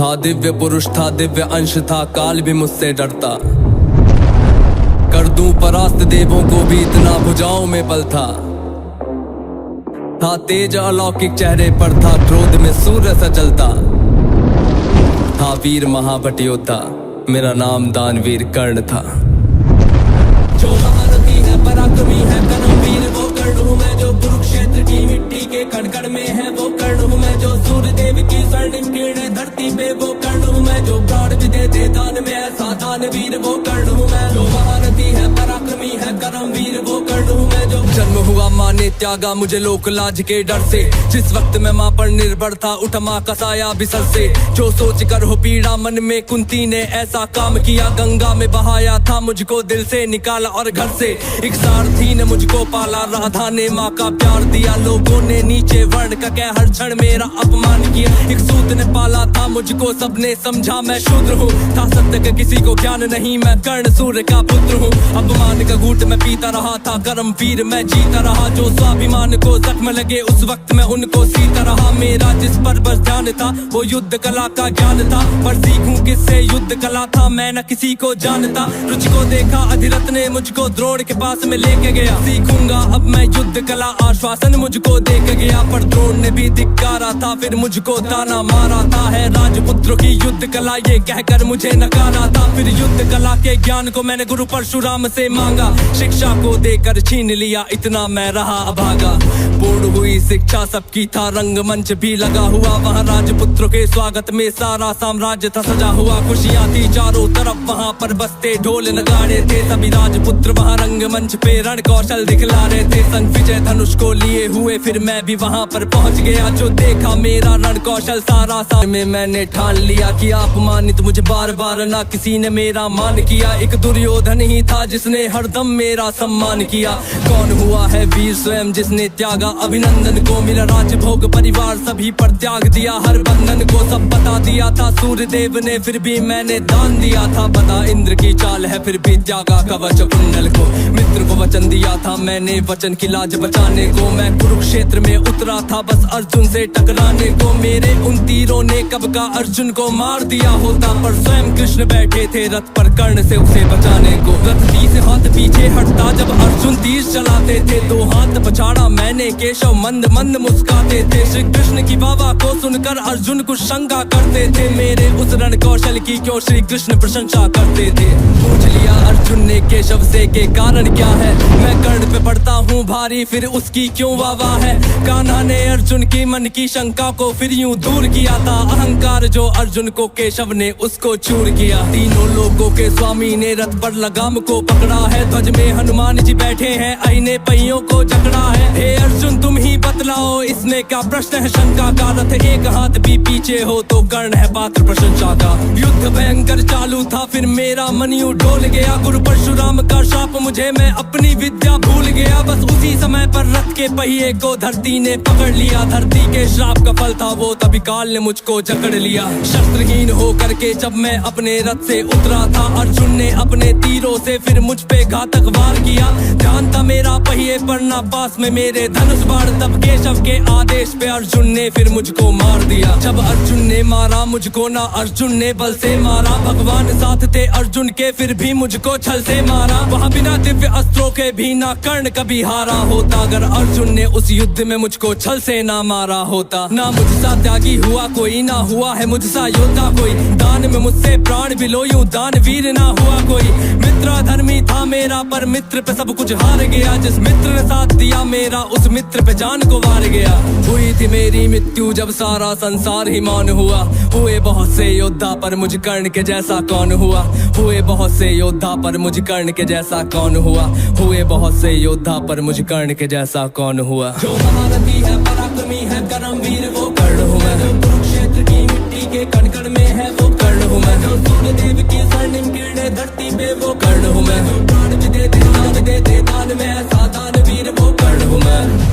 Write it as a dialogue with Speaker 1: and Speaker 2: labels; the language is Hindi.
Speaker 1: था, दिव्य पुरुष था, दिव्य अंश था, काल भी मुझसे डरता। कर दूं परास्त देवों को भी, इतना भुजाओं में बल था। तेज अलौकिक चेहरे पर था, क्रोध में सूर्य सा जलता। था वीर महाभट योद्धा, मेरा नाम दानवीर कर्ण था। जो महारथी है, पराक्रमी है, कर्मवीर वो कर्ण हूँ मैं। जो कुरुक्षेत्र की मिट्टी के कण कण में है वो कर्ण हूँ मैं। जो सूर्य देव की स्वर्णिम किरणें धरती पे वो कर्ण हूँ मैं। जो प्राण भी देते दान में ऐसा दानवीर वो कर्ण हूँ मैं। जो महारथी है, पराक्रमी है, कर्मवीर वो कर्ण हूँ मैं। जो जन्म हुआ माँ ने त्यागा मुझे लोक लाज के डर से। जिस वक्त मैं माँ पर निर्भर था, उठ माँ का साया बिसर से। जो सोच कर हो पीड़ा मन में, कुंती ने ऐसा काम किया। गंगा में बहाया था मुझको, दिल से निकाला और घर से। एक सारथी ने मुझको पाला, राधा ने माँ का प्यार दिया। लोगों ने नीचे वर्ण का कह हर क्षण मेरा अपमान किया। एक सूत ने पाला था मुझको, सबने समझा मैं शूद्र हूँ। था सत्य का किसी को ज्ञान नहीं, मैं कर्ण सूर्य का पुत्र हूँ। अपमान का घूंट मैं पीता रहा था, कर्मवीर मैं जीता रहा। जो स्वाभिमान को जख्म लगे उस वक्त मैं उनको सीता रहा। मेरा जिस पर बस ध्यान था वो युद्ध कला का ज्ञान था। पर सीखूं किससे युद्ध कला था, मैं न किसी को जानता। रुचि को देखा अधिरथ ने मुझको द्रोण के पास में लेके गया। सीखूंगा अब मैं युद्ध कला, आश्वासन मुझको दे के गया। पर द्रोण ने भी धिक्कारा था, फिर मुझको ताना मारा था। है राजपुत्रों की युद्ध कला ये कहकर मुझे नकारा था। फिर युद्ध कला के ज्ञान को मैंने गुरु परशुराम से मांगा। शिक्षा को देकर छीन लिया, इतना मैं रहा अभागा। पूर्ण हुई शिक्षा सबकी, था रंगमंच भी लगा हुआ। वहाँ राजपुत्रों के स्वागत में सारा साम्राज्य था सजा हुआ। खुशियाँ थी चारों तरफ, वहाँ पर बजते ढोल नगाड़े थे। सभी राजपुत्र वहाँ रंगमंच पे रण कौशल दिखला रहे थे। संग विजय धनुष को लिए हुए फिर मैं भी वहाँ पर पहुँच गया। जो देखा मेरा रण कौशल सारा में मैंने ठान लिया कि अपमानित मुझे बार बार ना किसी ने मेरा मान किया। एक दुर्योधन ही था जिसने हरदम मेरा सम्मान किया। कौन हुआ है वीर स्वयं जिसने त्यागा अभिनंदन को। मेरा राजभोग परिवार सभी पर त्याग दिया, हर बंधन को सब बता दिया था सूर्य देव ने, फिर भी मैंने दान दिया था। बता इंद्र की चाल है फिर भी त्यागा कवच कुंडल को। मित्र को वचन दिया था मैंने, वचन की लाज बचाने को। मैं कुरुक्षेत्र में उतरा था बस अर्जुन से टकराने को। मेरे उन तीरों ने कब का अर्जुन को मार दिया होता, पर स्वयं कृष्ण बैठे थे रथ पर कर्ण से उसे बचाने को। रथ से हाथ पीछे हटता जब अर्जुन तीर चलाते थे, दो हाथ पछाड़ा मैंने, केशव मंद मंद मुस्काते थे। श्री कृष्ण की वाह को सुनकर अर्जुन कुछ शंका करते थे। मेरे उस रण कौशल की क्यों श्री कृष्ण प्रशंसा करते थे। पूछ लिया अर्जुन ने केशव से के कारण क्या है। मैं कर्ण पे पड़ता हूँ भारी, फिर उसकी क्यों वाह है। कान्हा ने अर्जुन की मन की शंका को फिर यूं दूर किया था। अहंकार जो अर्जुन को केशव ने उसको चूर किया। तीनों लोगों के स्वामी ने रथ पर लगाम को पकड़ा है। ध्वज में हनुमान जी बैठे हैं, अहिने पहियों को जकड़ा है। हे अर्जुन तुम ही बतलाओ इसमें क्या प्रश्न है शंका का। रथ एक हाथ भी पीछे हो तो कर्ण है पात्र प्रशंसा का। युद्ध भयंकर चालू था फिर मेरा मन यूं डोल गया। गुरु परशुराम का शाप मुझे, मैं अपनी विद्या भूल गया। बस उसी समय पर रथ के पहिए को धरती ने पकड़ लिया। धरती के श्राप का फल था वो, तभी काल ने मुझको जकड़ लिया। शस्त्रहीन हो करके जब मैं अपने रथ से उतरा था, अर्जुन ने अपने तीरों से फिर मुझ पे घातक वार किया। ध्यान था मेरा पहिए पर ना पास में मेरे धनुष बाण, तब केशव के आदेश पे अर्जुन ने फिर मुझको मार दिया। जब अर्जुन ने मारा मुझको ना अर्जुन ने बल से मारा। भगवान साथ थे अर्जुन के फिर भी मुझको छल से मारा। वहाँ बिना दिव्य अस्त्रों के भी ना कर्ण कभी हारा होता। अगर अर्जुन ने उस युद्ध में मुझको छल से ना मारा होता। ना मुझसा त्यागी हुआ कोई, ना हुआ है मुझसा योद्धा कोई। दान में मुझसे प्राण भी लो यूं दानवीर ना हुआ कोई। मित्र धर्मी था मेरा पर मित्र पे सब कुछ हार गया। जिस मित्र ने साथ दिया मेरा उस मित्र पे जान को वार गया। हुई थी मेरी मृत्यु जब सारा संसार ही मौन हुआ। हुए बहुत से योद्धा पर मुझ कर्ण के जैसा कौन हुआ। हुए बहुत से योद्धा पर मुझ कर्ण के जैसा कौन हुआ। हुए बहुत से योद्धा पर मुझ कर्ण के जैसा कौन हुआ। जो महारथी है, पराक्रमी है, कर्मवीर वो कर्ण हूँ मैं। जो कुरुक्षेत्र की मिट्टी के कण कण में है वो कर्ण हूँ मैं। जो सूर्य देव की स्वर्णिम किरणें धरती पे वो कर्ण हूँ मैं। जो प्राण भी देते दान में ऐसा दानवीर वो कर्ण हूँ मैं।